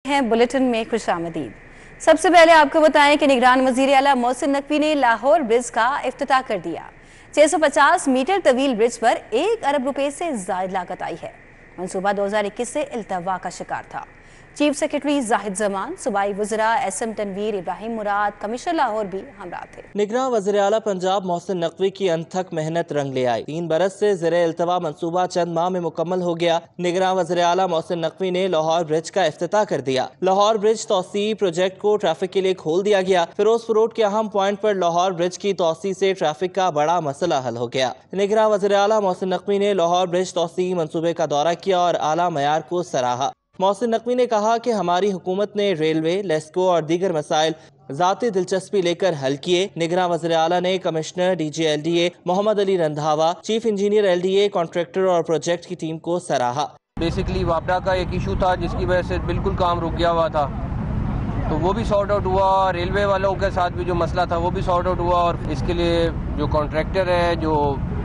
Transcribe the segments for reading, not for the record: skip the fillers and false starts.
हैं बुलेटिन में खुशामदीद। सबसे पहले आपको बताएं कि निगरान वजीर आला मोहसिन नकवी ने लाहौर ब्रिज का इफ्तिताह कर दिया। 650 मीटर तवील ब्रिज पर 1 अरब रुपए से ज्यादा लागत आई है। मंसूबा 2021 से इल्तवा का शिकार था। चीफ सेक्रेटरी जाहिद जमान, सूबाई वज़रा SM तनवीर, इब्राहिम मुराद, कमिश्नर लाहौर भी हमरा थे। निगरान वज़ीर आला पंजाब मोहसिन नकवी की अनथक मेहनत रंग ले आई। 3 बरस से ज़ेरे इल्तवा मंसूबा चंद माह में मुकम्मल हो गया। निगरान वज़ीर आला मोहसिन नकवी ने लाहौर ब्रिज का इफ्तिताह कर दिया। लाहौर ब्रिज तोसी प्रोजेक्ट को ट्रैफिक के लिए खोल दिया गया। फिरोजपुर रोड के अहम पॉइंट पर लाहौर ब्रिज की तोसी से ट्रैफिक का बड़ा मसला हल हो गया। निगरान वज़ीर आला मोहसिन नकवी ने लाहौर ब्रिज तोसी मंसूबे का दौरा किया और आला मयार को सराहा। मोहसिन नकवी ने कहा कि हमारी हुकूमत ने रेलवे, लेस्को और दीगर मसाइल ज़ाती दिलचस्पी लेकर हल किए। निगरान वज़ीर आला ने commissioner DG LDA Mohammad Ali Randhawa, chief engineer LDA, contractor और प्रोजेक्ट की टीम को सराहा। बेसिकली वापडा का एक इशू था जिसकी वजह से बिल्कुल काम रुक गया हुआ था, तो वो भी सॉर्ट आउट हुआ। रेलवे वालों के साथ भी जो मसला था वो भी सॉर्ट आउट हुआ, और इसके लिए जो कॉन्ट्रैक्टर है, जो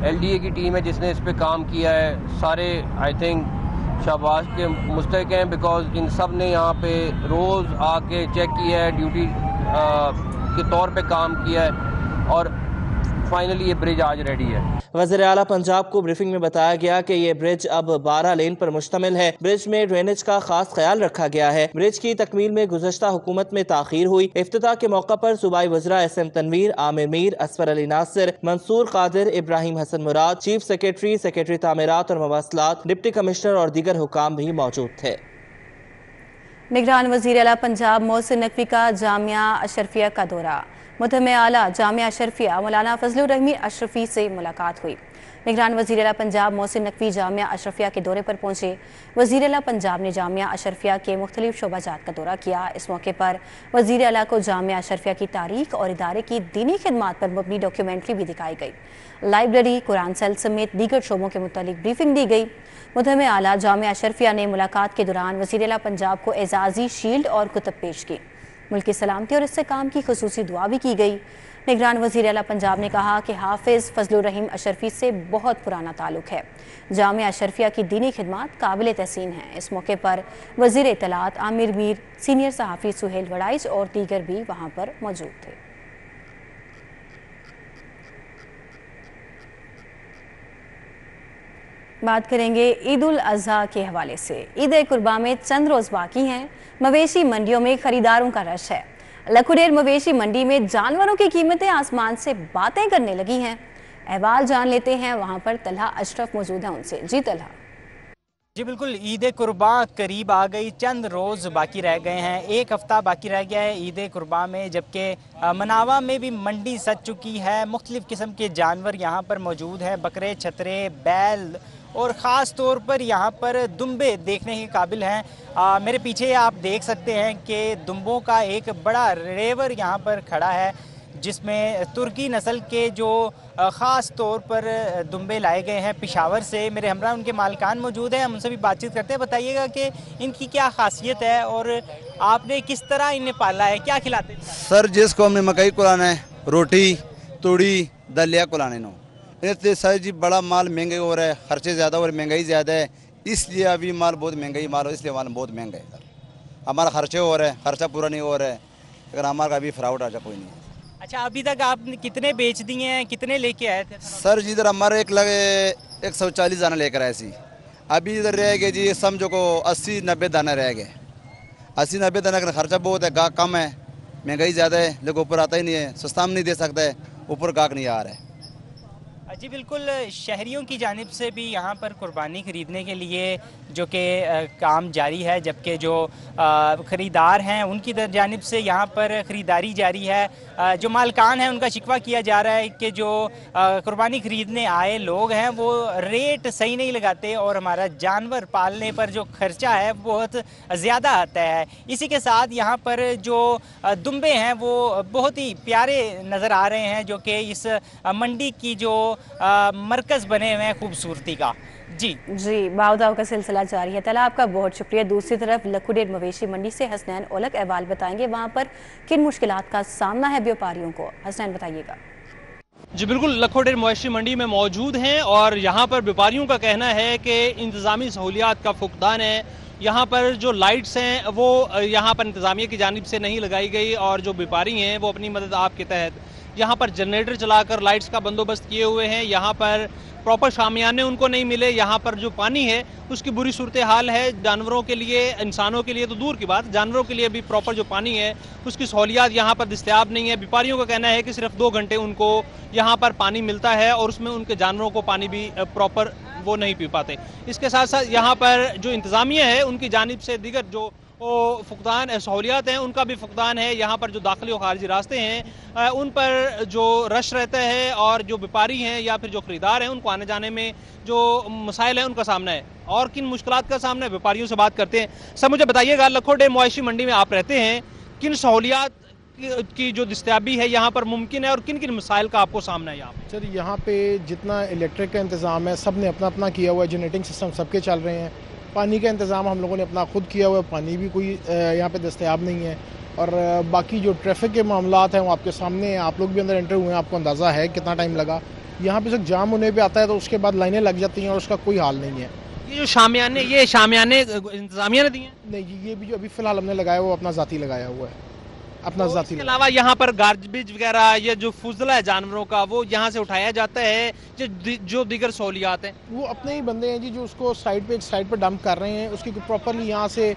LDA की टीम है जिसने इस पर काम किया है, सारे आई थिंक शाबाश के मुस्तहिक हैं, बिकॉज इन सब ने यहाँ पे रोज़ आके चेक किया है, ड्यूटी के तौर पे काम किया है, और फाइनली ये ब्रिज आज रेडी है। वज़ीर आला पंजाब को ब्रीफिंग में बताया गया कि ये ब्रिज अब 12 लेन पर मुश्तमिल है। ब्रिज में ड्रेनेज का खास ख्याल रखा गया है। ब्रिज की तकमील में गुज़श्ता हुकूमत में ताखीर हुई। इफ्तिताह के मौका पर सूबाई वज़रा SM तनवीर, आमिर मीर, असफर अली नासिर, मंसूर कादिर, इब्राहिम हसन मुराद, चीफ सेक्रेटरी तामीरात और मवासलात, डिप्टी कमिश्नर और दीगर हुकाम भी मौजूद थे। निगरान वज़ीर आला पंजाब मोहसिन नकवी का जामिया अशरफिया का दौरा। मुतहम आला जामिया अशरफिया मौलाना फजलुर रहमान अशरफी से मुलाकात हुई। निगरान वज़ीर आला पंजाब मोहसिन नकवी जामिया अशरफिया के दौरे पर पहुंचे। वज़ीर आला पंजाब ने जामिया अशरफिया के मुख्तलिफ शोबाजात का दौरा किया। इस मौके पर वज़ीर आला को जामिया अशरफिया की तारीख और इदारे की दीनी खिदमात पर मबनी डॉक्यूमेंट्री भी दिखाई गई। लाइब्रेरी, कुरान सेल समेत दीगर शोबों के मुतालिक ब्रीफिंग दी गई। मुतहम आला जामिया अशरफिया ने मुलाकात के दौरान वज़ीर आला पंजाब को एजाज़ी शील्ड और कुतब पेश की। मुल्क की सलामती और इस्तेहकाम की खुसूसी दुआ भी की गई। निगरान वज़ीर आला पंजाब ने कहा कि हाफिज़ फजलुर रहीम अशरफी से बहुत पुराना ताल्लुक है। जामिया अशरफिया की दीनी खिदमात काबिल तहसीन हैं। इस मौके पर वज़ीर इत्तलात आमिर मीर, सीनियर सहाफ़ी सुहेल वड़ाइच और दीगर भी वहाँ पर मौजूद थे। बात करेंगे ईद उल अज़हा के हवाले से। ईद कुर्बा में चंद रोज़ बाकी हैं। मवेशी मंडियों में खरीदारों का रश है। लखुडेर मवेशी मंडी में जानवरों की कीमतें आसमान से बातें करने लगी हैं। अहवाल जान लेते हैं, वहां पर तलहा अशरफ मौजूद है उनसे। जी तलहा। जी बिल्कुल, ईद कुर्बा करीब आ गई, चंद रोज़ बाकी रह गए हैं, 1 हफ़्ता बाकी रह गया है ईद कुर्बा में, जबकि मनावा में भी मंडी सज चुकी है। मुख्तलिफ़ किस्म के जानवर यहाँ पर मौजूद हैं, बकरे, छतरे, बैल और ख़ास तौर पर यहाँ पर दुम्बे देखने के काबिल हैं। मेरे पीछे आप देख सकते हैं कि दुम्बों का एक बड़ा रेवर यहाँ पर खड़ा है, जिसमें तुर्की नस्ल के जो ख़ास तौर पर दुम्बे लाए गए हैं पेशावर से। मेरे हमरा उनके मालिकान मौजूद हैं, हम उनसे भी बातचीत करते हैं। बताइएगा कि इनकी क्या खासियत है और आपने किस तरह इन्हें पाला है, क्या खिलाते हैं? सर, जिसको हमने मकई कुलाना है, रोटी, तूड़ी, दलिया कुलाने नो, सर जी बड़ा माल महंगे हो रहा है, खर्चे ज़्यादा और महंगाई ज़्यादा है, इसलिए अभी माल बहुत महंगाई माल हो, इसलिए माल बहुत महंगा है। सर हमारा खर्चे हो रहा है, खर्चा पूरा नहीं हो रहा है, अगर हमारा अभी फ्राउड आ कोई नहीं है। अच्छा, अभी तक आपने कितने बेच दिए हैं, कितने लेके आए थे? सर जी इधर हमारे 140 दाना लेकर आए सी, अभी इधर रह गए जी समझो को 80-90 दाना रह गए। 80-90 दाना का खर्चा बहुत है, गाहक कम है, महंगाई ज़्यादा है, लेकिन ऊपर आता ही नहीं है, सस्ता हम नहीं दे सकता है, ऊपर गाहक नहीं आ रहा है। जी बिल्कुल, शहरियों की जानिब से भी यहाँ पर कुर्बानी ख़रीदने के लिए जो कि काम जारी है, जबकि जो ख़रीदार हैं उनकी जानिब से यहाँ पर ख़रीदारी जारी है। जो मालकान हैं उनका शिकवा किया जा रहा है कि जो कुर्बानी ख़रीदने आए लोग हैं वो रेट सही नहीं लगाते और हमारा जानवर पालने पर जो खर्चा है बहुत ज़्यादा आता है। इसी के साथ यहाँ पर जो दुम्बे हैं वो बहुत ही प्यारे नज़र आ रहे हैं, जो कि इस मंडी की जो मरकज़ बने हुए हैं खूबसूरती का। जी बावदाव का सिलसिला जारी है। तला आपका बहुत शुक्रिया। दूसरी तरफ लखुडेर मवेशी मंडी से हसनैन ओलक अहवाल बताएंगे, वहाँ पर किन मुश्किलात का सामना है व्यापारियों को। हसनैन बताइएगा। जी बिल्कुल, लखोडेर मवेशी मंडी में मौजूद हैं और यहाँ पर व्यापारियों का कहना है कि इंतज़ामी सहूलियात का फुकदान है। यहाँ पर जो लाइट्स हैं वो यहाँ पर इंतज़ामिया की जानिब से नहीं लगाई गई, और जो व्यापारी हैं वो अपनी मदद आप के तहत यहाँ पर जनरेटर चलाकर लाइट्स का बंदोबस्त किए हुए हैं। यहाँ पर प्रॉपर शामियाने उनको नहीं मिले। यहाँ पर जो पानी है उसकी बुरी सूरत हाल है जानवरों के लिए, इंसानों के लिए तो दूर की बात, जानवरों के लिए भी प्रॉपर जो पानी है उसकी सहूलियात यहाँ पर दस्तयाब नहीं है। व्यापारियों का कहना है कि सिर्फ 2 घंटे उनको यहाँ पर पानी मिलता है और उसमें उनके जानवरों को पानी भी प्रॉपर वो नहीं पी पाते। इसके साथ साथ यहाँ पर जो इंतज़ामिया है उनकी जानिब से दीगर जो फुकदान सहूलियात हैं उनका भी फुकदान है। यहाँ पर जो दाखिली और खारजी रास्ते हैं उन पर जो रश रहता है, और जो व्यापारी हैं या फिर जो खरीदार हैं उनको आने जाने में जो मसाइल हैं उनका सामना है। और किन मुश्किलात का सामना है, व्यापारियों से बात करते हैं। सर मुझे बताइएगा, लखोटे मवेशी मंडी में आप रहते हैं, किन सहूलियात की जो दस्तयाबी है यहाँ पर मुमकिन है और किन किन मसाइल का आपको सामना है यहाँ पर? सर यहाँ पे जितना इलेक्ट्रिक का इंतज़ाम है सब ने अपना अपना किया हुआ है, जनरेटिंग सिस्टम सबके चल रहे हैं। पानी का इंतज़ाम हम लोगों ने अपना खुद किया हुआ है, पानी भी कोई यहाँ पे दस्तयाब नहीं है। और बाकी जो ट्रैफिक के मामलात हैं वो आपके सामने हैं, आप लोग भी अंदर एंटर हुए हैं, आपको अंदाज़ा है कितना टाइम लगा। यहाँ पे सिर्फ जाम होने पे आता है तो उसके बाद लाइनें लग जाती हैं और उसका कोई हाल नहीं है। ये जो शामियाने इंतज़ामिया ने दिए हैं? नहीं, ये भी जो अभी फ़िलहाल हमने लगाया हुआ अपना ज़ाती लगाया हुआ है, अपना ज़ाती। इसके अलावा यहाँ पर गार्बेज वगैरह, ये जो फुजला है जानवरों का, वो यहाँ से उठाया जाता है। जो दीगर सहूलियात हैं वो अपने ही बंदे हैं जी जो उसको एक साइड पे डंप कर रहे हैं, उसकी प्रॉपरली यहाँ से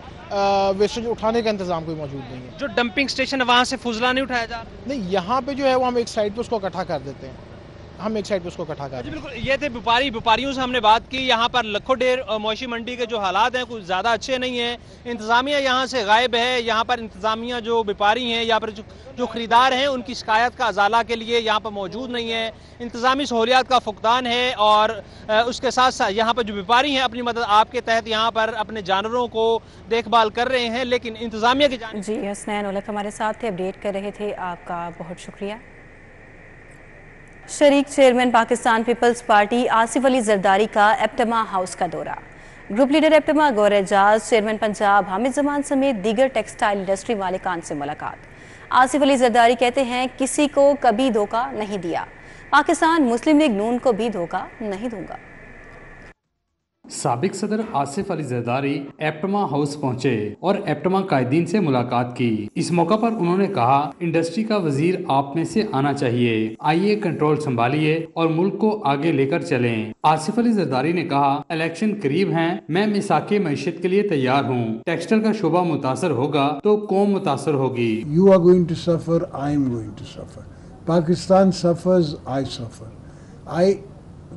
वेस्टेज उठाने का इंतजाम कोई मौजूद नहीं है। जो डंपिंग स्टेशन है वहाँ से फुजला नहीं उठाया जा रहा? नहीं, यहाँ पे जो है वो हम एक साइड पे उसको इकट्ठा कर देते हैं, हम एक साइड पे उसको इकट्ठा कर देते हैं। बिल्कुल, ये थे व्यापारियों से हमने बात की। यहाँ पर लखोडेर मवेशी मंडी के जो हालात हैं कुछ ज़्यादा अच्छे नहीं हैं। इंतज़ामिया यहाँ से गायब है। यहाँ पर इंतज़ामिया जो व्यापारी हैं या फिर जो खरीदार हैं उनकी शिकायत का अजाला के लिए यहाँ पर मौजूद नहीं है। इंतज़ामी सहूलियात का फुकदान है, और उसके साथ साथ यहाँ पर जो व्यापारी हैं अपनी मदद आपके तहत यहाँ पर अपने जानवरों को देखभाल कर रहे हैं, लेकिन इंतज़ामिया की जी हसनैन उलक हमारे साथ थे, अपडेट कर रहे थे, आपका बहुत शुक्रिया। शरीक chairman Pakistan Peoples Party Asif Ali Zardari का एप्टमा हाउस का दौरा। Group leader एप्टमा Gohar Ejaz, chairman Punjab Hamid Zaman समेत दीगर टेक्सटाइल इंडस्ट्री मालिकान से मुलाकात। आसिफ अली जरदारी कहते हैं किसी को कभी धोखा नहीं दिया, पाकिस्तान मुस्लिम लीग नून को भी धोखा नहीं दूंगा। साबिक सदर आसिफ अली जरदारी एप्टमा हाउस पहुंचे और एप्टमा कायदीन से मुलाकात की। इस मौका पर उन्होंने कहा, इंडस्ट्री का वजीर आप में से आना चाहिए, आइए कंट्रोल संभालिए और मुल्क को आगे लेकर चलें। आसिफ अली जरदारी ने कहा, इलेक्शन करीब हैं, मैं मिसाके मईशत के लिए तैयार हूँ। टेक्सटाइल का शोबा मुतासर होगा तो कौम मुतासर होगी। You are going to suffer, I am going to suffer. Pakistan suffers, I suffer.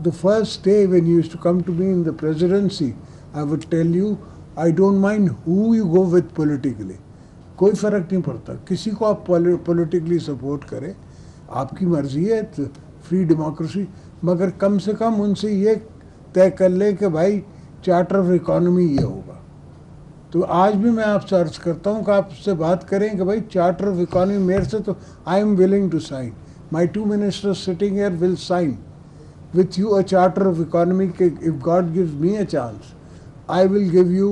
The first day when you used to come to me in the presidency, I would tell you, I don't mind who you go with politically. कोई फ़र्क नहीं पड़ता, किसी को आप politically support करें, आपकी मर्जी है, फ्री डेमोक्रेसी, मगर कम से कम उनसे ये तय कर लें कि भाई चार्टर ऑफ इकोनॉमी ये होगा। तो आज भी मैं आपसे अर्ज करता हूँ कि आप उससे बात करें कि भाई चार्टर ऑफ इकोनॉमी मेरे से तो I am willing to sign, my 2 ministers sitting here will sign with you a charter of economy. If God gives me a chance, I will give you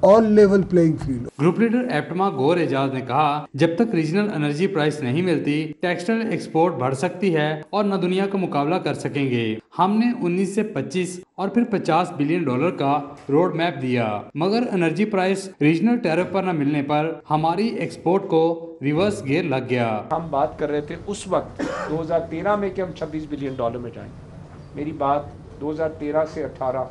all level playing field. Group leader एप्टमा Gohar Ejaz ने कहा, जब तक regional energy price नहीं मिलती, textile export बढ़ सकती है और न दुनिया का मुकाबला कर सकेंगे। हमने 19 से 25 और फिर $50 बिलियन का रोड मैप दिया, मगर एनर्जी प्राइस रीजनल टैरिफ पर न मिलने पर हमारी एक्सपोर्ट को रिवर्स गियर लग गया। हम बात कर रहे थे उस वक्त 2013 में कि हम $26 बिलियन में जाएंगे। मेरी बात 2013 से 18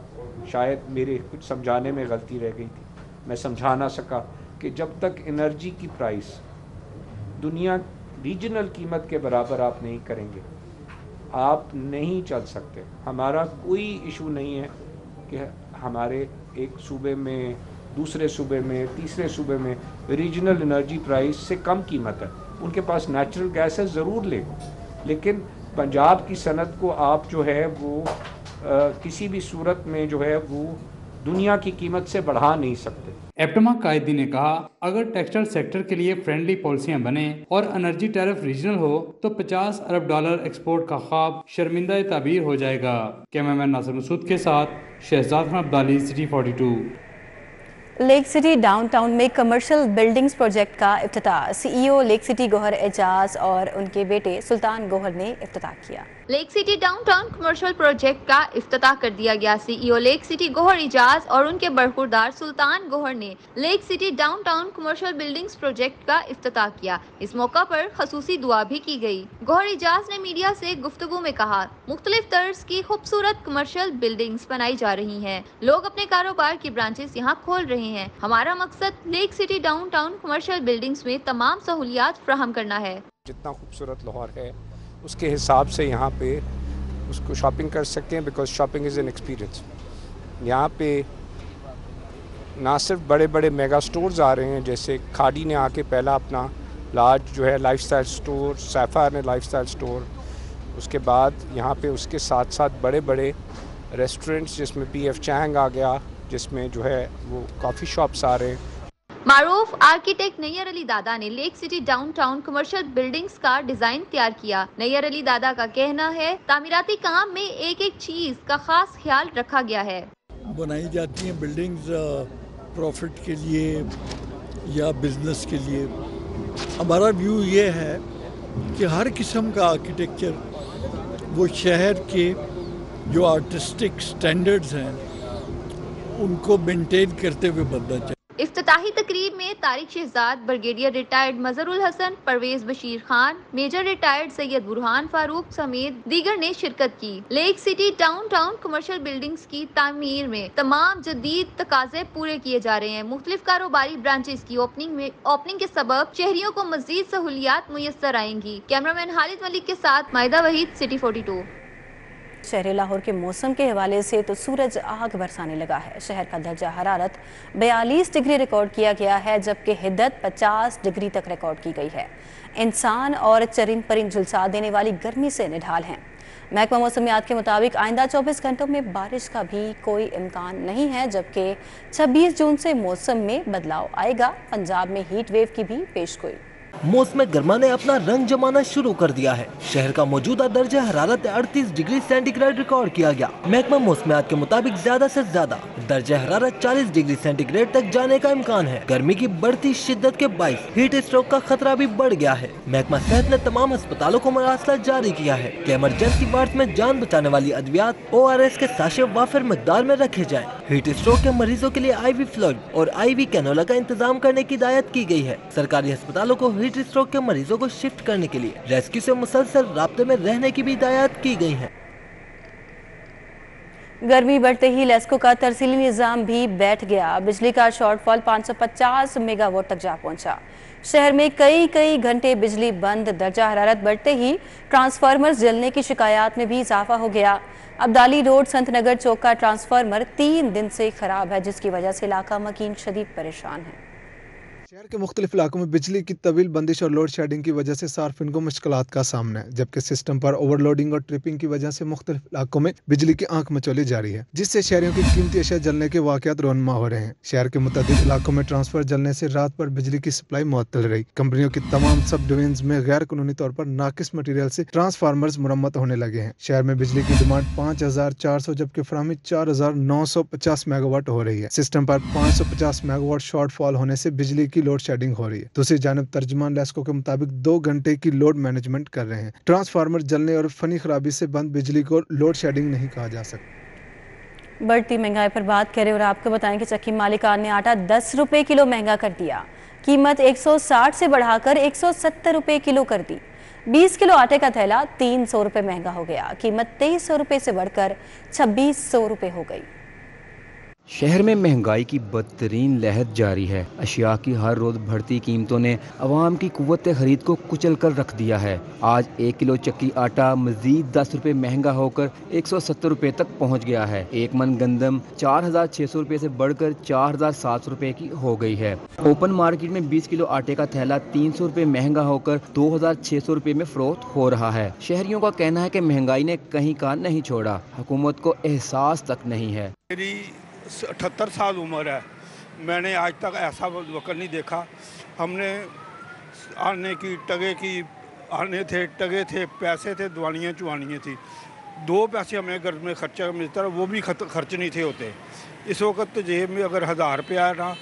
शायद मेरे कुछ समझाने में गलती रह गई थी, मैं समझा ना सका कि जब तक एनर्जी की प्राइस दुनिया रीजनल कीमत के बराबर आप नहीं करेंगे, आप नहीं चल सकते। हमारा कोई इशू नहीं है कि हमारे एक सूबे में, दूसरे सूबे में, तीसरे सूबे में रीजनल एनर्जी प्राइस से कम कीमत है, उनके पास नेचुरल गैस है, ज़रूर ले, लेकिन पंजाब की सनत को आप जो है वो किसी भी सूरत में जो है वो दुनिया की कीमत से बढ़ा नहीं सकते। एप्टमा कायदी ने कहा, अगर टेक्सटाइल सेक्टर के लिए फ्रेंडली पॉलिसियां बने और एनर्जी टैरिफ रीजनल हो तो $50 अरब एक्सपोर्ट का ख्वाब शर्मिंदा ताबीर हो जाएगा। कैमरामैन नासिर मसूद के साथ शहजाद खान अब्दाली, सिटी 42। लेक सिटी डाउनटाउन में कमर्शियल बिल्डिंग्स प्रोजेक्ट का इफ्तिताह सीईओ लेक सिटी गौहर एजाज और उनके बेटे सुल्तान गौहर ने इफ्तिताह किया। Lake city down town commercial project کا افتتاح کر دیا گیا۔ CEO لیک سٹی گوہر اجاز اور ان کے برخوردار سلطان گوہر نے leak city down town commercial buildings project کا افتتاح کیا۔ اس موقع پر خصوصی دعا بھی کی گئی۔ گوہر اجاز نے میڈیا سے گفتگو میں کہا، مختلف طرز کی خوبصورت کمرشل بلڈنگز بنائی جا رہی ہیں، لوگ اپنے کاروبار کی برانچز یہاں کھول رہے ہیں۔ ہمارا مقصد Lake city down town commercial buildings میں تمام سہولیات فراہم کرنا ہے۔ جتنا خوبصورت لاہور ہے اس کے حساب سے یہاں پہ اس کو شاپنگ کر سکتے ہیں، because shopping is an experience. یہاں پہ نہ صرف بڑے بڑے میگا سٹورز آ رہے ہیں، جیسے کھاڑی نے آ کے پہلا اپنا لارج جو ہے لائف سٹائل سٹور، سیفائر نے لائف سٹائل سٹور، اس کے بعد یہاں پہ اس کے ساتھ ساتھ بڑے بڑے ریسٹورنٹس جس میں PF چینگ آ گیا، جس میں جو ہے وہ کافی شاپس آ رہے ہیں۔ معروف آرکیٹیکٹ نیئر علی دادا نے leak city down town commercial buildings کا ڈیزائن تیار کیا۔ نیئر علی دادا کا کہنا ہے، تعمیراتی کام میں ایک ایک چیز کا خاص خیال رکھا گیا ہے۔ بنائی جاتی ہیں بلڈنگز پروفٹ کے لیے یا بزنس کے لیے۔ ہمارا ویو یہ ہے کہ ہر قسم کا آرکیٹیکچر وہ شہر کے جو آرٹسٹک سٹینڈرڈز ہیں ان کو مینٹین کرتے ہوئے بننا چاہیے۔ افتتاحی تقریب میں Tariq Shahzad, brigadier retired Mazhar ul Hassan, Pervez Bashir Khan, major retired Syed Burhan Farooq سمیت دیگر نے شرکت کی۔ Lake city down town commercial buildings کی تعمیر میں تمام جدید تقاضے پورے کیے جا رہے ہیں۔ مختلف کاروباری برانچز کی اوپننگ کے سبب شہریوں کو مزید سہولیات میسر آئیں گی۔ کیمرامین خالد ملک کے ساتھ مائدہ وحید، سٹی 42۔ شہر لاہور کے موسم کے حوالے سے تو سورج آگ برسانے لگا ہے۔ شہر کا درجہ حرارت 42 ڈگری ریکارڈ کیا گیا ہے، جبکہ حدت 50 ڈگری تک ریکارڈ کی گئی ہے۔ انسان اور چرند پرند جھلسا دینے والی گرمی سے نڈھال ہیں۔ محکمہ موسمیات کے مطابق آئندہ 24 گھنٹوں میں بارش کا بھی کوئی امکان نہیں ہے، جبکہ 26 جون سے موسم میں بدلاؤ آئے گا۔ پنجاب میں ہیٹ ویو کی بھی پیشگوئی۔ موسم گرما نے اپنا رنگ جمانا شروع کر دیا ہے۔ شہر کا موجودہ درجہ حرارت 38 ڈگری سینٹی گریڈ ریکارڈ کیا گیا۔ محکمہ موسمیات کے مطابق زیادہ سے زیادہ درجہ حرارت 40 ڈگری سینٹی گریڈ تک جانے کا امکان ہے۔ گرمی کی بڑھتی شدت کے باعث ہیٹ اسٹروک کا خطرہ بھی بڑھ گیا ہے۔ محکمہ صحت نے تمام اسپتالوں کو مراسلہ جاری کیا ہے کہ ایمرجنسی وارڈ میں جان بچانے والی ادویات ORS کے ساشے وافر مقدار میں رکھے جائیں۔ ہیٹ اسٹروک کے مریضوں کے لیے IV فلوئڈ اور IV کینولا کا انتظام کرنے کی ہدایت کی گئی ہے۔ سرکاری اسپتالوں کو ہیٹ اسٹروک کے مریضوں کو شفٹ کرنے کے لیے ریسکیو سے مسلسل رابطے میں رہنے کی بھی ہدایات کی گئی ہیں۔ گرمی بڑھتے ہی لیسکو کا ترسیلی نظام بھی بیٹھ گیا۔ بجلی کا شارٹ فال 550 میگا واٹ تک جا پہنچا۔ شہر میں کئی گھنٹے بجلی بند۔ درجہ حرارت بڑھتے ہی ٹرانسفارمرز جلنے کی شکایات میں بھی اضافہ ہو گیا۔ عبدالی روڈ سنت نگر چوک کا ٹرانسفارمر 3 دن سے خراب ہے، جس کی وجہ سے علاقہ مکین شدید پریشان ہے۔ شہر کے مختلف علاقوں میں بجلی کی طویل بندش اور لوڈ شیڈنگ کی وجہ سے صارفین کو مشکلات کا سامنا ہے، جبکہ سسٹم پر اوور لوڈنگ اور ٹرپنگ کی وجہ سے مختلف علاقوں میں بجلی کی آنکھ مچولی جاری ہے، جس سے شہریوں کی قیمتی اشیاء جلنے کے واقعات رونما ہو رہے ہیں۔ شہر کے متعدد علاقوں میں ٹرانسفر جلنے سے رات بھر بجلی کی سپلائی معطل رہی۔ کمپنیوں کی تمام سب ڈویژنز میں غیر قانونی طور پر ناقص مٹیریل سے ٹرانسفارمرز مرمت ہونے لگے ہیں۔ شہر میں بجلی کی ڈیمانڈ 5400 جبکہ فراہمی 4950 میگا واٹ ہو رہی ہے۔ سسٹم پر 550 میگا واٹ شارٹ فال ہونے سے بجلی کی لوڈ شیڈنگ ہو رہی ہے۔ دوسری جانب ترجمان لیسکو کے مطابق 2 گھنٹے کی لوڈ مینجمنٹ کر رہے ہیں۔ ٹرانسفارمر جلنے اور فنی خرابی سے بند بجلی کو لوڈ شیڈنگ نہیں کہا جا سکتا۔ بڑھتی مہنگائی پر بات کریں اور آپ کو بتائیں کہ چکی مالکان نے آٹا 10 روپے کلو مہنگا کر دیا۔ قیمت 160 سے بڑھا کر 170 روپے کلو کر دی۔ 20 کلو آٹے کا تھیلا 300 روپے مہنگا ہو گیا۔ قیمت 2300 روپے سے بڑھ کر 2600 روپے ہو گئی۔ شہر میں مہنگائی کی بدترین لہر جاری ہے۔ اشیاء کی ہر روز بڑھتی قیمتوں نے عوام کی قوت خرید کو کچل کر رکھ دیا ہے۔ آج 1 کلو چکی آٹا مزید 10 روپے مہنگا ہو کر 170 روپے تک پہنچ گیا ہے۔ 1 من گندم 4600 روپے سے بڑھ کر 4700 روپے کی ہو گئی ہے۔ اوپن مارکیٹ میں 20 کلو آٹے کا تھیلا 300 روپے مہنگا ہو کر 2600 روپے میں فروخت ہو رہا ہے۔ شہریوں کا کہنا ہے کہ مہنگائی نے کہیں کا نہیں چھوڑا، حکومت کو احساس تک نہیں ہے۔ 78 سال عمر ہے، میں نے آج تک ایسا وقت نہیں دیکھا۔ ہم نے آنے کی ٹگے تھے، پیسے تھے، دوانیاں چوانیاں تھی۔ 2 پیسے ہمیں گھر میں خرچہ ملتا رہا، وہ بھی خرچ نہیں تھے ہوتے۔ اس وقت تو جیب میں اگر 1000 روپیہ ہے نا،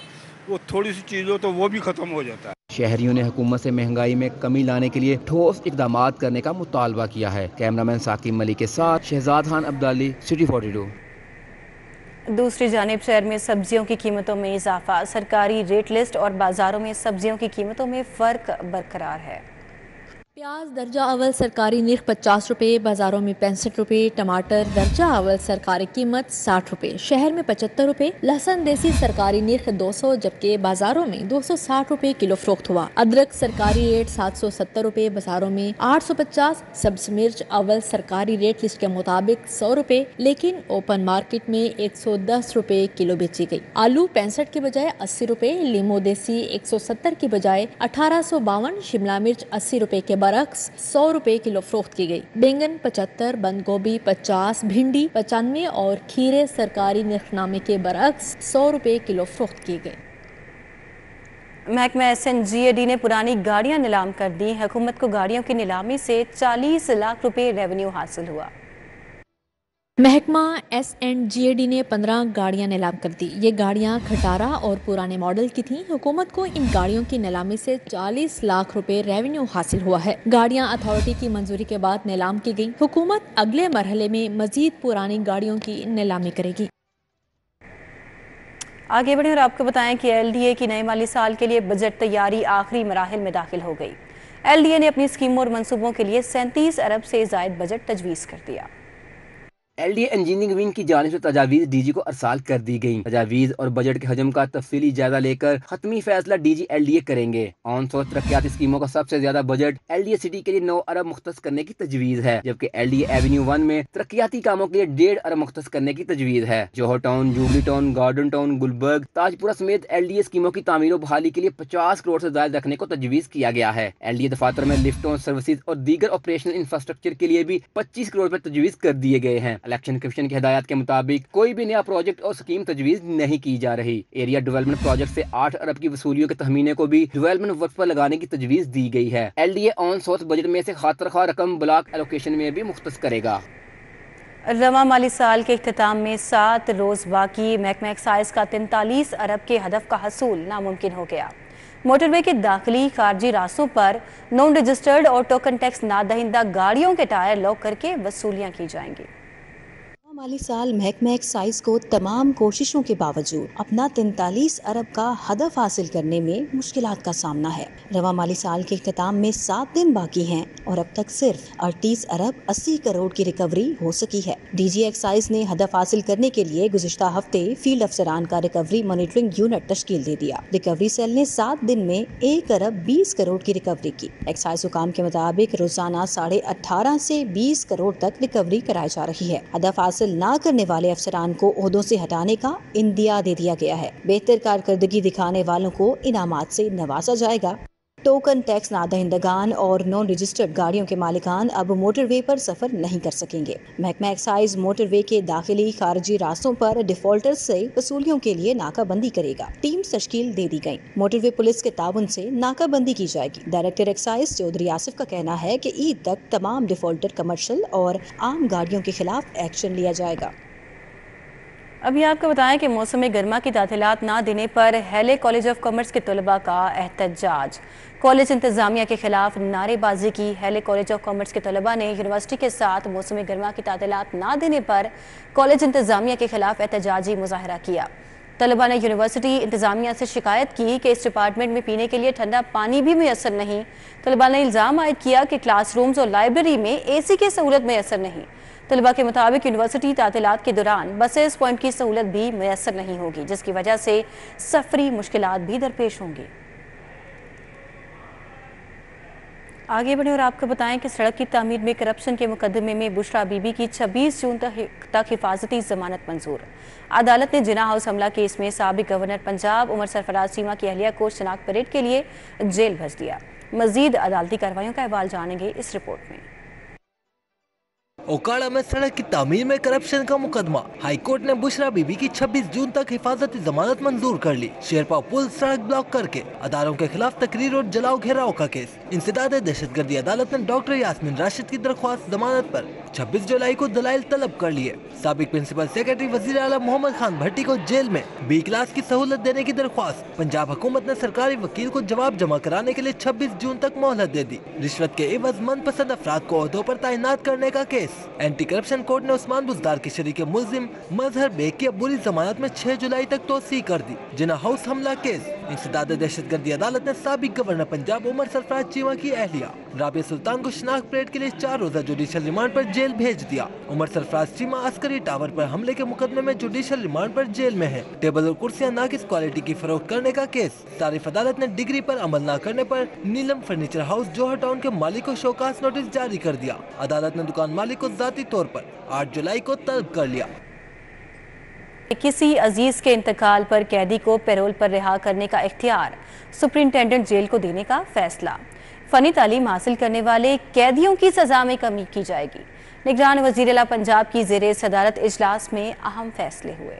وہ تھوڑی سی چیز ہو تو وہ بھی ختم ہو جاتا ہے۔ शहरियों ने हुकूमत से महंगाई में कमी लाने के लिए ठोस इकदामात करने का मुतालबा किया है। कैमरामैन साकिब मलिक के साथ शहजाद खान अब्दाली, सिटी 42। दूसरी जानिब शहर में सब्जियों की कीमतों में इजाफा, सरकारी रेट लिस्ट और बाजारों में सब्जियों की कीमतों में फ़र्क बरकरार है। प्याज दर्जा अव्वल सरकारी निर्ख 50 रुपये, बाजारों में 65 रुपये। टमाटर दर्जा अव्वल सरकारी कीमत 60 रुपये, शहर में 75 रुपये। लहसुन देसी सरकारी निर्ख 200, जबकि बाजारों में 260 रुपये किलो फरोख्त हुआ। अदरक सरकारी रेट 770 रुपये, बाजारों में 850। सब्ज मिर्च अव्वल सरकारी रेट लिस्ट के मुताबिक 100 रुपये, लेकिन ओपन मार्केट में 110 रुपये किलो बेची गई। आलू 65 के बजाय 80 रुपये, लीमो देसी 170 की बजाय 1852। शिमला मिर्च 80 रुपये के बरक्स 100 रुपए किलो फरोख्त की गई। बैंगन 75, बंद गोभी 50, भिंडी 95 और खीरे सरकारी निर्खनामे के बरक्स 100 रुपए किलो फरोख्त की गई। महकमा SNGAD ने पुरानी गाड़ियां नीलाम कर दी। हुकूमत को गाड़ियों की नीलामी से 40 लाख रुपए रेवेन्यू हासिल हुआ। महकमा SNGAD ने 15 गाड़ियां नीलाम कर दी। ये गाड़ियां खटारा और पुराने मॉडल की थीं। हुकूमत को इन गाड़ियों की नीलामी से 40 लाख रुपए रेवेन्यू हासिल हुआ है। गाड़ियां अथॉरिटी की मंजूरी के बाद नीलाम की गई। हुकूमत अगले मरहले में मजीद पुरानी गाड़ियों की नीलामी करेगी। आगे बढ़े और आपको बताएं कि LDA की नए माली साल के लिए बजट तैयारी आखिरी मराहिल में दाखिल हो गई। LDA ने अपनी स्कीमों और मंसूबों के लिए 37 अरब से ज़ायद बजट तजवीज़ कर दिया। LDA इंजीनियरिंग विंग की जानिब से तजावीज़ DG को अरसाल कर दी गई। तजावीज़ और बजट के हजम का तफसीली जायजा लेकर खत्मी फैसला DG LDA करेंगे। ऑन सोर्स तरक्याती स्कीमों का सबसे ज्यादा बजट LDA सिटी के लिए 9 अरब मुख्तस करने की तजवीज़ है, जबकि LDA एवेन्यू 1 में तरक्याती कामों के लिए 1.5 अरब मुख्तस करने की तजवीज़ है। जोहर टाउन, जुबली टाउन, गार्डन टाउन, गुलबर्ग, ताजपुरा समेत LDA स्कीमों की तामीर और बहाली के लिए 50 करोड़ से ज्यादा रखने को तजवीज़ किया गया है। LDA दफातर में लिफ्टों, सर्विसेज और दीगर ऑपरेशनल इंफ्रास्ट्रक्चर के लिए भी 25 करोड़ रुपए तजवीज़ कर दिए गए हैं। इलेक्शन कमीशन की हिदायत के मुताबिक कोई भी नया प्रोजेक्ट और स्कीम तजवीज़ नहीं की जा रही। एरिया डेवलपमेंट प्रोजेक्ट से 8 अरब की वसूलियों के तहमीने को भी डेवलपमेंट वर्क पर लगाने की तजवीज़ दी गई है। LDA ऑन सोर्स बजट में से खातरखा रकम ब्लॉक एलोकेशन में भी मुख्तस करेगा। रवा माली साल के इख्तिताम में 7 रोज बाकी, महकमा एक्साइज का 43 अरब के हदफ का हसूल नामुमकिन हो गया। मोटरवे के दाखिली खारजी रास्तों पर नॉन रजिस्टर्ड और टोकन टैक्स नादहिंदा गाड़ियों के टायर लॉक करके वसूलियां की जाएंगी। माली साल महकमा एक्साइज को तमाम कोशिशों के बावजूद अपना 43 अरब का हदफ हासिल करने में मुश्किलात का सामना है। रवा माली साल के इख्तिताम में 7 दिन बाकी हैं और अब तक सिर्फ 38 अरब 80 करोड़ की रिकवरी हो सकी है। DG एक्साइज ने हदफ हासिल करने के लिए गुज़िश्ता हफ्ते फील्ड अफसरान का रिकवरी मॉनिटरिंग यूनिट तश्कील दे दिया। रिकवरी सेल ने 7 दिन में 1 अरब 20 करोड़ की रिकवरी की। एक्साइज हुकाम के मुताबिक रोजाना 18.5 से 20 करोड़ तक रिकवरी कराई जा रही है। हदफ हासिल ना करने वाले अफसरान को ओहदों से हटाने का इंदिया दे दिया गया है। बेहतर कारकर्दगी दिखाने वालों को इनामात से नवाजा जाएगा। टोकन टैक्स नादहिंदगान और नॉन रजिस्टर्ड गाड़ियों के मालिकान अब मोटरवे पर सफर नहीं कर सकेंगे। महकमा एक्साइज मोटरवे के दाखिली खारजी रास्तों पर डिफॉल्टर्स से वसूलियों के लिए नाकाबंदी करेगा। टीम्स तश्कील दे दी गई। मोटरवे पुलिस के ताउन से नाकाबंदी की जाएगी। डायरेक्टर एक्साइज चौधरी आसिफ का कहना है कि ईद तक तमाम डिफॉल्टर कमर्शियल और आम गाड़ियों के खिलाफ एक्शन लिया जाएगा। अभी आपको बताएं कि मौसम गर्मा की तातीलात ना देने पर हैले कॉलेज ऑफ कॉमर्स के तलबा का एहतजाज। कॉलेज इंतजामिया के खिलाफ नारेबाजी की। हैले कॉलेज ऑफ कॉमर्स के तलबा ने यूनिवर्सिटी के साथ मौसम गर्मा की तातीलात ना देने पर कॉलेज इंतजामिया के खिलाफ एहतजाजी मुजाहरा किया। तलबा ने यूनिवर्सिटी इंतजामिया से शिकायत की कि इस डिपार्टमेंट में पीने के लिए ठंडा पानी भी मैसर नहीं। तलबा ने इल्ज़ाम आयद किया कि क्लासरूम्स और लाइब्रेरी में AC की सहूलत मैसर नहीं। तलबा के मुताबिक यूनिवर्सिटी तातीलात के दौरान बसेस पॉइंट की सहूलत भी मैसर नहीं होगी, जिसकी वजह से सफरी मुश्किलात भी दरपेश होंगी। आगे बढ़े और आपको बताएं कि सड़क की तामीर में करप्शन के मुकदमे में बुशरा बीबी की 26 जून तक हिफाजती जमानत मंजूर। अदालत ने जिना हाउस हमला केस में साबिक गवर्नर पंजाब उमर सरफराज चीमा की अहलिया को शनाख्त परेड के लिए जेल भेज दिया। मजीद अदालती कार्रवाइयों का अहवाल जानेंगे इस रिपोर्ट में। ओकाड़ा में सड़क की तामीर में करप्शन का मुकदमा। हाई कोर्ट ने बुशरा बीबी की 26 जून तक हिफाजती जमानत मंजूर कर ली। शेरपा पुल सड़क ब्लॉक करके अदारों के खिलाफ तकरीर और जलाओ घेराव का केस। इंसदाद दहशतगर्दी अदालत ने डॉक्टर यास्मीन राशिद की दरख्वास्त जमानत पर 26 जुलाई को दलाइल तलब कर लिए। साबिक प्रिंसिपल सेक्रेटरी वजीर आला मोहम्मद खान भट्टी को जेल में B क्लास की सहूलत देने की दरख्वास्त। पंजाब हुकूमत ने सरकारी वकील को जवाब जमा कराने के लिए 26 जून तक मोहलत दे दी। रिश्वत के एवज मनपसंद अफराद को ओहदों पर तैनात करने का केस। एंटी करप्शन कोर्ट ने उस्मान बुजदार की शरीक मुलजिम मजहर बेग की अबूरी जमानत में 6 जुलाई तक तोसी कर दी। जिन्ना हाउस हमला केस। इंसदाद दहशतगर्दी अदालत ने साबिक गवर्नर पंजाब उमर सरफराज चीमा की अहलिया राबिया सुल्तान को शनाख्त परेड के लिए 4 रोजा जुडिशल रिमांड पर जेल भेज दिया। उमर सरफराज चीमा अस्करी टावर पर हमले के मुकदमे में जुडिशल रिमांड पर जेल में है। टेबल और कुर्सियां नाकिस क्वालिटी की फरोख्त करने का केस। तारीफ अदालत ने डिग्री पर अमल न करने पर नीलम फर्नीचर हाउस जोहर टाउन के मालिक को शोकास नोटिस जारी कर दिया। अदालत ने दुकान मालिक को जाती तौर पर 8 जुलाई को तलब कर लिया। किसी अजीज के इंतकाल पर कैदी को पैरोल पर रिहा करने का इख्तियार सुप्रिंटेंडेंट जेल को देने का फैसला। फनी तालीम हासिल करने वाले कैदियों की सजा में कमी की जाएगी। निगरान वज़ीर आला पंजाब की ज़ेरे सदारत इजलास में अहम फैसले हुए।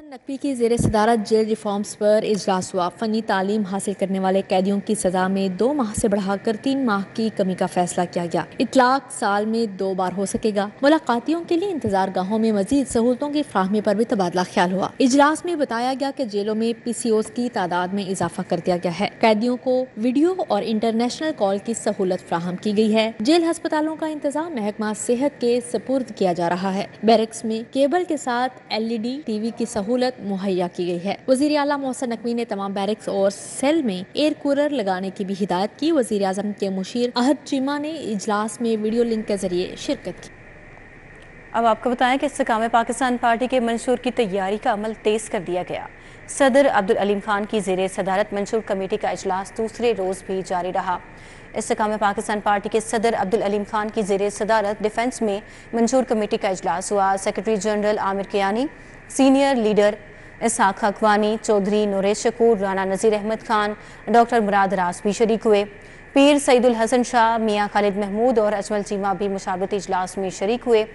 नकवी की ज़ेरे सदारत जेल रिफॉर्म्स पर इजलास हुआ। फ़नी तालीम हासिल करने वाले कैदियों की सज़ा में 2 माह से बढ़ाकर 3 माह की कमी का फैसला किया गया। इतलाक साल में 2 बार हो सकेगा। मुलाकातियों के लिए इंतजार गाहों में मजीद सहूलतों की फ्राहमी पर भी तबादला ख्याल हुआ। इजलास में बताया गया कि जेलों में PCOs की तादाद में इजाफा कर दिया गया है। कैदियों को वीडियो और इंटरनेशनल कॉल की सहूलत फ्राहम की गई है। जेल अस्पतालों का इंतजाम महकमा सेहत के सपुर्द किया जा रहा है। बैरक्स में केबल के साथ LED TV की सहूलत मुहैया की गई है। वजीर आला मोहसिन नकवी ने तमाम बैरक्स और सेल में एयर कूलर लगाने की भी हिदायत की। वजीर आजम के मुशीर अहद चीमा ने इजलास में वीडियो लिंक के जरिए शिरकत की। अब आपको बताएं कि इस्तेकाम पाकिस्तान पार्टी के मंशूर की तैयारी का अमल तेज कर दिया गया। सदर अब्दुल अलीम खान की ज़ेरे सदारत मंशूर कमेटी का इजलास दूसरे रोज भी जारी रहा। इस्तेकाम पाकिस्तान पार्टी के सदर अब्दुल अलीम खान की ज़ेरे सदारत डिफेंस में मंशूर कमेटी का इजलास हुआ। Secretary general Aamir Kiyani, senior leader Ishaq Akwani, Chaudhry Nooresh Shakoor, Rana Nazir Ahmed Khan, doctor Murad Ras भी शरीक हुए। पीर सईदुल हसन शाह, मियाँ खालिद महमूद और अजमल चीमा भी मुशावरती इजलास में शरीक हुए।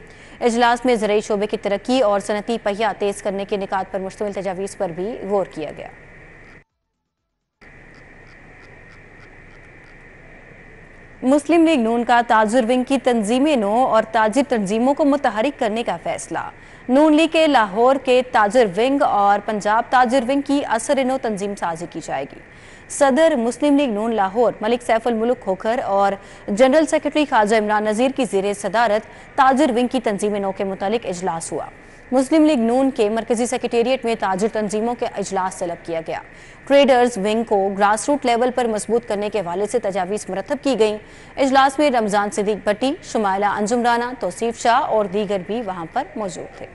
इजलास में ज़राई शोबे की तरक्की और सनती पहिया तेज करने के निकात पर मुश्तमिल तजावीज़ पर भी गौर किया गया। मुस्लिम लीग नून का ताजुर विंग की तंजीमें नो और ताजिर तंजीमों को मुतहरिक करने का फैसला। नून लीग के लाहौर के ताजिर विंग और पंजाब ताजिर विंग की असर नो तंजीम साजी की जाएगी। सदर मुस्लिम लीग नून लाहौर मलिक सैफुल मुल्क खोखर और जनरल सेक्रेटरी ख्वाजा इमरान नज़ीर की ज़ेरे सदारत ताजिर विंग की तंजीमें नो के मुतालिक इजलास हुआ। मुस्लिम लीग नून के मरकजी सेक्रेटेरिएट में ताजिर तंजीमों के इजलास तलब किया गया। ट्रेडर्स विंग को ग्रास रूट लेवल पर मजबूत करने के हवाले से तजावीज़ मुरतब की गई। इजलास में रमजान सिद्दीक भट्टी, शुमाइला अंजुम राना, तौसीफ शाह और दीगर भी वहां पर मौजूद थे।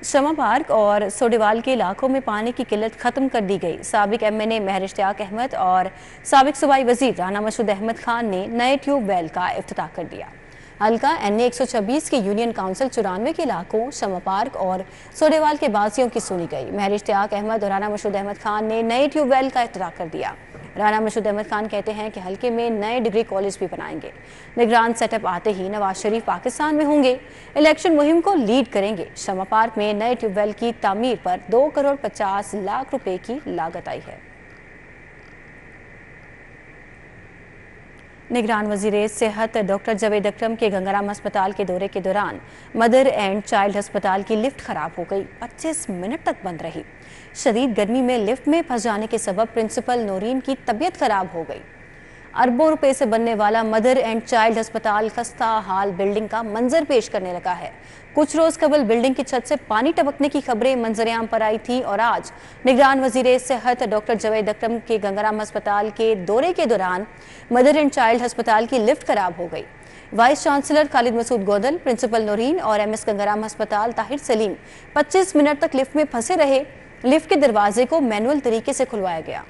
शमा पार्क और सोडेवाल के इलाकों में पानी की किल्लत खत्म कर दी गई। साबिक MNA महर इश्तियाक अहमद और साबिक सूबाई वजीर राना मसूद अहमद खान ने नए ट्यूब वेल का इफ्तिताह कर दिया। हल्का NA 126 के यूनियन काउंसिल 94 के इलाकों शमा पार्क और सोडेवाल के बासियों की सुनी गई। महर इश्तियाक अहमद और राना मसूद अहमद खान ने नए ट्यूब वेल का इफ्तिताह कर दिया। राना मसूद अहमद खान कहते हैं कि हल्के में नए डिग्री कॉलेज भी बनाएंगे। निगरान सेटअप आते ही नवाज शरीफ पाकिस्तान में होंगे, इलेक्शन मुहिम को लीड करेंगे। शमा पार्क में नए ट्यूबवेल की तामीर पर 2 करोड़ 50 लाख रुपए की लागत आई है। निगरान वजीर सेहत डॉक्टर जावेद अकरम के गंगाराम अस्पताल के दौरे के दौरान मदर एंड चाइल्ड अस्पताल की लिफ्ट खराब हो गई, 25 मिनट तक बंद रही। शदीद गर्मी में लिफ्ट में फंस जाने के सबब प्रिंसिपल नूरीन की तबीयत खराब हो गई। अरबों रुपए से बनने वाला मदर एंड चाइल्ड अस्पताल खस्ता हाल बिल्डिंग का मंजर पेश करने लगा है। कुछ रोज कबल बिल्डिंग की छत से पानी टपकने की खबरें मंजरेआम पर आई थी और आज निगरान वजीर सेहत डॉक्टर जावेद अकरम के गंगाराम अस्पताल के दौरे के दौरान मदर एंड चाइल्ड अस्पताल की लिफ्ट खराब हो गई। Vice chancellor Khalid Masood Godal, principal Noreen और MS गंगाराम अस्पताल ताहिर सलीम 25 मिनट तक लिफ्ट में फंसे रहे। लिफ्ट के दरवाजे को मैनुअल तरीके से खुलवाया गया।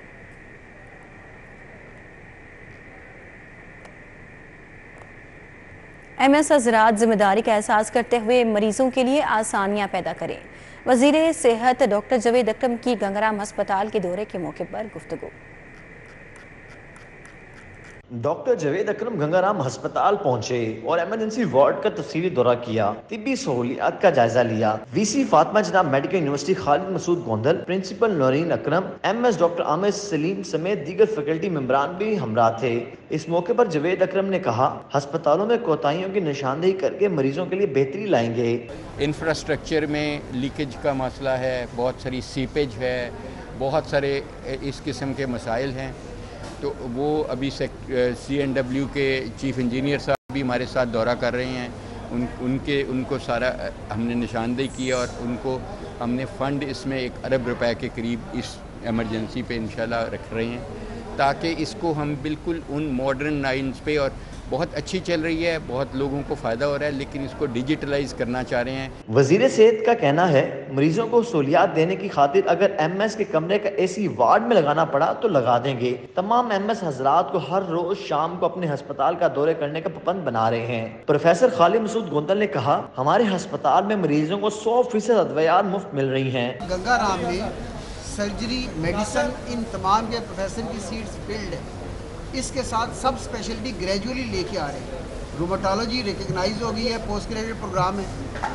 MS हज़रात जिम्मेदारी का एहसास करते हुए मरीजों के लिए आसानियां पैदा करें। वजीर सेहत डॉक्टर जावेद अकरम की गंगाराम अस्पताल के दौरे के मौके पर गुफ्तगू। ڈاکٹر جاوید اکرم گنگارام ہسپتال پہنچے اور ایمرجنسی وارڈ کا تفصیلی دورہ کیا، طبی سہولیات کا جائزہ لیا۔ وی سی فاطمہ جناب میڈیکل یونیورسٹی خالد مسعود گوندل، پرنسپل نورین اکرم، ایم ایس ڈاکٹر عامر سلیم سمیت دیگر فیکلٹی ممبران بھی ہمراہ تھے۔ اس موقع پر جاوید اکرم نے کہا، ہسپتالوں میں کوتاہیوں کی نشاندہی کر کے مریضوں کے لیے بہتری لائیں گے۔ انفراسٹرکچر میں لیکیج کا مسئلہ ہے، بہت ساری سیپیج ہے، بہت سارے اس قسم کے مسائل ہیں، تو وہ ابھی CNW کے چیف انجینئر صاحب بھی ہمارے ساتھ دورہ کر رہے ہیں، ان کو سارا ہم نے نشاندہی کی اور ان کو ہم نے فنڈ اس میں 1 ارب روپے کے قریب اس ایمرجنسی پہ انشاءاللہ رکھ رہے ہیں، تاکہ اس کو ہم بالکل ان ماڈرن لائنز پہ، اور بہت اچھی چل رہی ہے، بہت لوگوں کو فائدہ ہو رہا ہے، لیکن اس کو ڈیجیٹلائز کرنا چاہ رہے ہیں۔ وزیر صحت کا کہنا ہے، مریضوں کو سہولیات دینے کی خاطر اگر MS کے کمرے کا AC وارڈ میں لگانا پڑا تو لگا دیں گے۔ تمام MS حضرات کو ہر روز شام کو اپنے ہسپتال کا دورے کرنے کا پابند بنا رہے ہیں۔ پروفیسر خالد مسعود گوندل نے کہا، ہمارے ہسپتال میں مریضوں کو 100% ادویات مفت مل رہی ہیں۔ گنگارام میں سرجری، میڈیسن، ان تمام کے پروفیسر کی سیٹس فلڈ ہے۔ اس کے ساتھ سب اسپیشلٹی گریجولی لے کے آ رہے ہیں۔ روماٹالوجی ریکگنائز ہو گئی ہے، پوسٹ گریجویٹ پروگرام ہے۔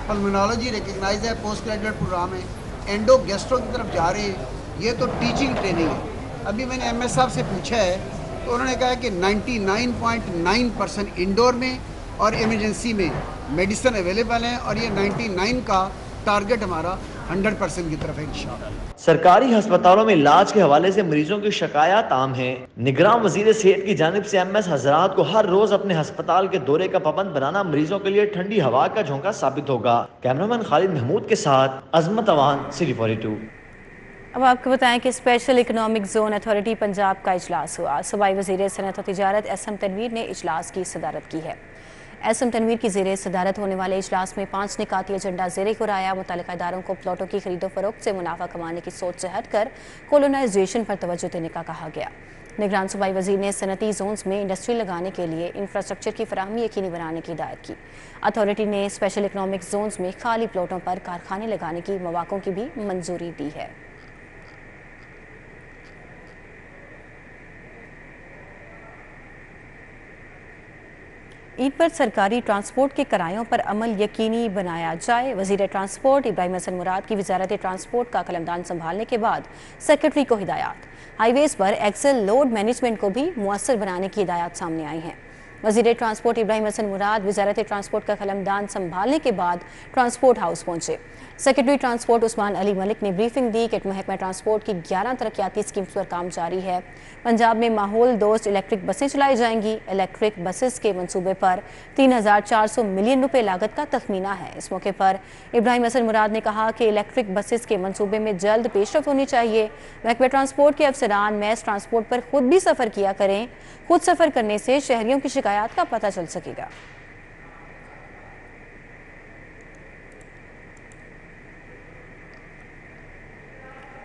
پلمونالوجی ریکگنائز ہے، پوسٹ گریجویٹ پروگرام ہے۔ اینڈو گیسٹرو کی طرف جا رہے ہیں، یہ تو ٹیچنگ ٹریننگ ہے۔ ابھی میں نے MS صاحب سے پوچھا ہے تو انہوں نے کہا کہ 99.9% انڈور میں اور ایمرجنسی میں میڈیسن اویلیبل ہیں، اور یہ 99 کا ٹارگٹ ہمارا 100% کی طرف ہے انشاءاللہ۔ سرکاری ہسپتالوں میں علاج کے حوالے سے مریضوں کی شکایات عام ہیں۔ نگراں وزیر صحت کی جانب سے MS حضرات کو ہر روز اپنے ہسپتال کے دورے کا پابند بنانا مریضوں کے لیے ٹھنڈی ہوا کا جھونکا ثابت ہوگا۔ کیمرامین خالد محمود کے ساتھ عظمت اوان، City 42۔ اب آپ کو بتائیں کہ special economic zone authority Punjab کا اجلاس ہوا۔ صوبائی وزیر صنعت و تجارت SM تنویر نے اجلاس کی صدارت کی ہے۔ SM تنویر کی زیر صدارت ہونے والے اجلاس میں 5 نکاتی ایجنڈا زیر غور آیا۔ متعلقہ اداروں کو پلاٹوں کی خرید و فروخت سے منافع کمانے کی سوچ سے ہٹ کر کولونائزیشن پر توجہ دینے کا کہا گیا۔ نگران صوبائی وزیر نے صنعتی زونز میں انڈسٹری لگانے کے لیے انفراسٹرکچر کی فراہمی یقینی بنانے کی ہدایت کی۔ اتھارٹی نے اسپیشل اکنامک زونز میں خالی پلاٹوں پر کارخانے لگانے کی مواقع کی بھی منظوری دی ہے۔ عید پر سرکاری ٹرانسپورٹ کے کرایوں پر عمل یقینی بنایا جائے۔ وزیر ٹرانسپورٹ ابراہیم حسن مراد کی وزارت ٹرانسپورٹ کا قلمدان سنبھالنے کے بعد سیکرٹری کو ہدایات۔ ہائی ویز پر ایکسل لوڈ مینجمنٹ کو بھی مؤثر بنانے کی ہدایات سامنے آئی ہیں۔ وزیر ٹرانسپورٹ ابراہیم حسن مراد وزارت ٹرانسپورٹ کا قلمدان سنبھالنے کے بعد ٹرانسپورٹ ہاؤس پہنچے۔ سیکرٹری ٹرانسپورٹ عثمان علی ملک نے بریفنگ دی کہ محکمہ ٹرانسپورٹ کی 11 ترقیاتی اسکیمز پر کام جاری ہے۔ پنجاب میں ماحول دوست الیکٹرک بسیں چلائی جائیں گی۔ الیکٹرک بسز کے منصوبے پر 3400 ملین روپے لاگت کا تخمینہ ہے۔ اس موقع پر ابراہیم حسن مراد نے کہا کہ الیکٹرک بسز کے منصوبے میں جلد پیش رفت ہونی چاہیے۔ محکمہ ٹرانسپورٹ کے افسران میس ٹرانسپورٹ پر خود بھی سفر کیا کریں۔ خود سفر کرنے سے شہریوں کی شکایات کا پتہ چل سکے گا۔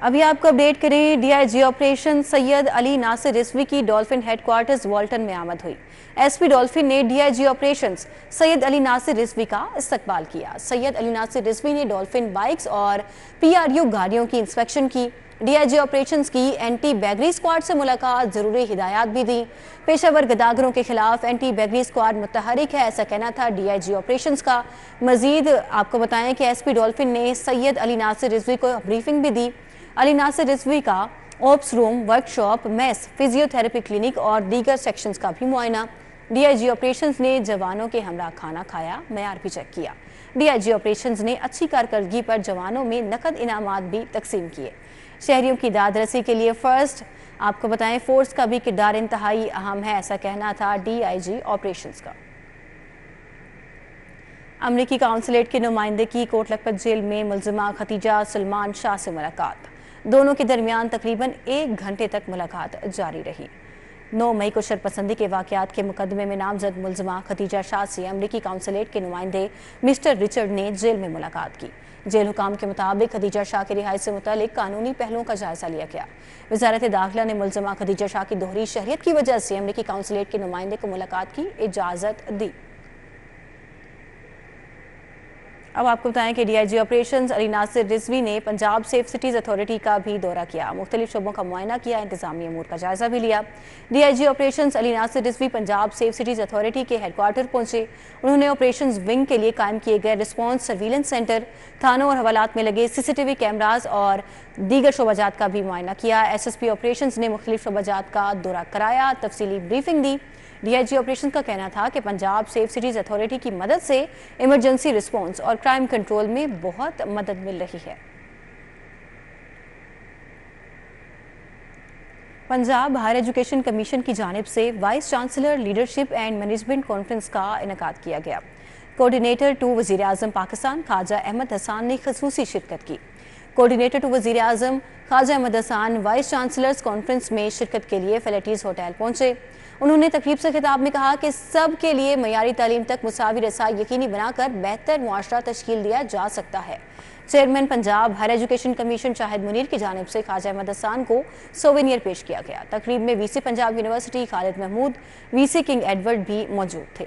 ابھی آپ کو اپڈیٹ کریں، DIG آپریشن سید علی ناصر رضوی کی ڈولفن ہیڈ کوارٹرز والٹن میں آمد ہوئی۔ SP ڈولفن نے DIG آپریشنز سید علی ناصر رضوی کا استقبال کیا۔ سید علی ناصر رضوی نے ڈولفن بائکس اور PRU گاڑیوں کی انسپیکشن کی۔ DIG آپریشنز کی اینٹی بیگری اسکواڈ سے ملاقات، ضروری ہدایات بھی دی۔ پیشہ ور گداگروں کے خلاف اینٹی بیگری اسکواڈ متحرک ہے، ایسا کہنا تھا DIG آپریشنز کا۔ مزید آپ کو بتائیں کہ SP ڈولفن نے سید علی ناصر رضوی کو بریفنگ بھی دی۔ علی ناصر رضوی کا ops room, workshop, mess, physiotherapy clinic اور دیگر سیکشنز کا بھی معائنہ۔ DIG آپریشنز نے جوانوں کے ہمراہ کھانا کھایا، معیار بھی چیک کیا۔ DIG آپریشنز نے اچھی کارکردگی پر جوانوں میں نقد انعامات بھی تقسیم کیے۔ شہریوں کی داد رسی کے لیے فرسٹ آپ کو بتائیں فورس کا بھی کردار انتہائی اہم ہے، ایسا کہنا تھا DIG آپریشنز کا۔ امریکی قونصلیٹ کے نمائندے کی کوٹ لکھپت جیل میں ملزمہ ختیجہ سلمان شاہ سے ملاقات۔ دونوں کے درمیان تقریباً 1 گھنٹے تک ملاقات جاری رہی۔ 9 مئی کو شرپسندی کے واقعات کے مقدمے میں نامزد ملزمہ ختیجہ شاہ سے امریکی قونصلیٹ کے نمائندے مسٹر رچرڈ نے جیل میں ملاقات کی۔ جیل حکام کے مطابق ختیجہ شاہ کی رہائی سے متعلق قانونی پہلوؤں کا جائزہ لیا گیا۔ وزارت داخلہ نے ملزمہ ختیجہ شاہ کی دوہری شہریت کی وجہ سے امریکی قونصلیٹ کے نمائندے کو ملاقات کی اجازت دی۔ اب آپ کو بتائیں کہ D I G operations Ali Nasir Rizvi نے پنجاب سیف سٹیز اتھارٹی کا بھی دورہ کیا، مختلف شعبوں کا معائنہ کیا، انتظامی امور کا جائزہ بھی لیا۔ D I G operations Ali Nasir Rizvi Punjab safe cities authority کے ہیڈ کوارٹر پہنچے۔ انہوں نے آپریشنز ونگ کے لیے قائم کیے گئے رسپانس سرویلنس سینٹر، تھانوں اور حوالات میں لگے CCTV کیمراز اور دیگر شعبہ جات کا بھی معائنہ کیا۔ SSP آپریشنز نے مختلف شعبہ جات کا دورہ کرایا، تفصیلی بریفنگ دی۔ ڈی آئی جی آپریشن کا کہنا تھا کہ پنجاب سیف سٹیز اتھارٹی کی مدد سے ایمرجنسی رسپانس اور کرائم کنٹرول میں بہت مدد مل رہی ہے۔ پنجاب ہائر ایجوکیشن کمیشن کی جانب سے vice chancellor leadership and management conference کا انعقاد کیا گیا۔ کوارڈینیٹر 2 وزیر اعظم پاکستان خواجہ احمد حسان نے خصوصی شرکت کی۔ کوارڈینیٹر 2 وزیر اعظم خواجہ احمد حسان وائس چانسلرز کانفرنس میں شرکت کے لیے فلیٹیز ہوٹل پہنچے۔ انہوں نے تقریب سے خطاب میں کہا کہ سب کے لیے معیاری تعلیم تک مساوی رسائی یقینی بنا کر بہتر معاشرہ تشکیل دیا جا سکتا ہے۔ Chairman Punjab higher education commission Shahid Munir کی جانب سے خواجہ احمد حسان کو سووینئر پیش کیا گیا۔ تقریب میں وی سی پنجاب یونیورسٹی خالد محمود، وی سی کنگ ایڈورڈ بھی موجود تھے۔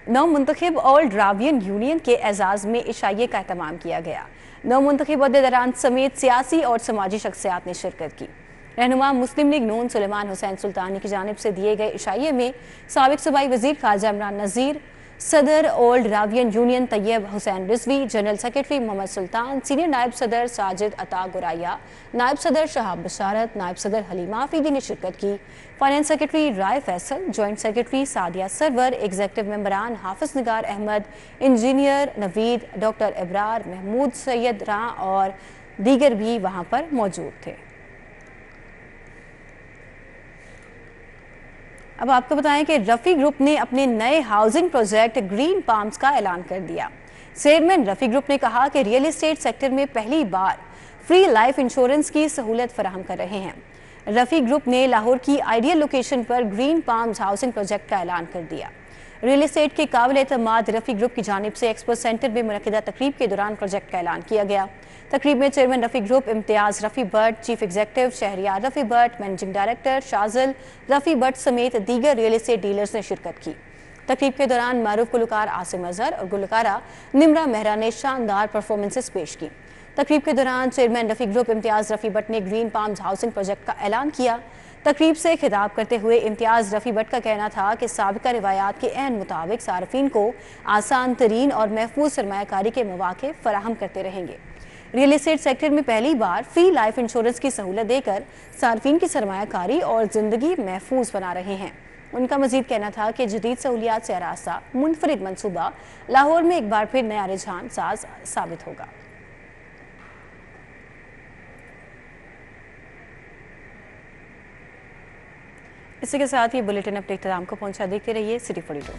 نو منتخب اولڈ راوین یونین کے اعزاز میں عشائیے کا اہتمام کیا گیا۔ نو منتخب عہدیداران سمیت سیاسی اور سماجی شخصیات نے شرکت کی۔ رہنما مسلم لیگ نون سلیمان حسین سلطانی کی جانب سے دیے گئے عشائیے میں سابق صوبائی وزیر خواجہ عمران نذیر، صدر اولڈ راوین یونین طیب حسین رضوی، جنرل سیکرٹری محمد سلطان، سینئر نائب صدر ساجد عطا گوریا، نائب صدر شہاب بشارت، نائب صدر حلیمہ آفیدی نے شرکت کی۔ فائنانس سیکرٹری رائے فیصل، جوائنٹ سیکرٹری سعدیہ سرور، ایگزیکٹو ممبران حافظ نگار احمد، انجینئر نوید، ڈاکٹر ابرار، محمود سید راں اور دیگر بھی وہاں پر موجود تھے۔ اب آپ کو بتائیں کہ رفیع گروپ نے اپنے نئے ہاؤسنگ پروجیکٹ گرین پامز کا اعلان کر دیا۔ چیئرمین رفیع گروپ نے کہا کہ ریئل اسٹیٹ سیکٹر میں پہلی بار فری لائف انشورنس کی سہولت فراہم کر رہے ہیں۔ رفیع گروپ نے لاہور کی آئیڈیل لوکیشن پر گرین پامز ہاؤسنگ پروجیکٹ کا اعلان کر دیا۔ ریئل اسٹیٹ کے قابل اعتماد رفیع گروپ کی جانب سے ایکسپو سینٹر میں منعقدہ تقریب کے دوران پروجیکٹ کا اعلان کیا گیا۔ تقریب میں chairman Rafi group Imtiaz Rafi Butt, chief executive Shehryar Rafi Butt, managing director Shazal Rafi Butt سمیت دیگر ریئل اسٹیٹ ڈیلرز نے شرکت کی۔ تقریب کے دوران معروف گلوکار عاصم اظہر اور گلوکارہ نمرہ مہرا نے شاندار پرفارمنسز پیش کی۔ تقریب کے دوران chairman Rafi group Imtiaz Rafi but نے گرین پامز ہاؤسنگ پروجیکٹ کا اعلان کیا۔ تقریب سے خطاب کرتے ہوئے امتیاز رفیع بٹ کا کہنا تھا کہ سابقہ روایات کے عین مطابق صارفین کو آسان ترین اور محفوظ سرمایہ کاری کے مواقع فراہم کرتے رہیں گے۔ ریئل اسٹیٹ سیکٹر میں پہلی بار فری لائف انشورنس کی سہولت دے کر صارفین کی سرمایہ کاری اور زندگی محفوظ بنا رہے ہیں۔ ان کا مزید کہنا تھا کہ جدید سہولیات سے آراستہ منفرد منصوبہ لاہور میں ایک بار پھر نیا رجحان ساز ثابت ہوگا۔ اسی کے ساتھ یہ بلیٹن اپنے اختتام کو پہنچا، دیکھتے رہیے سٹی 42۔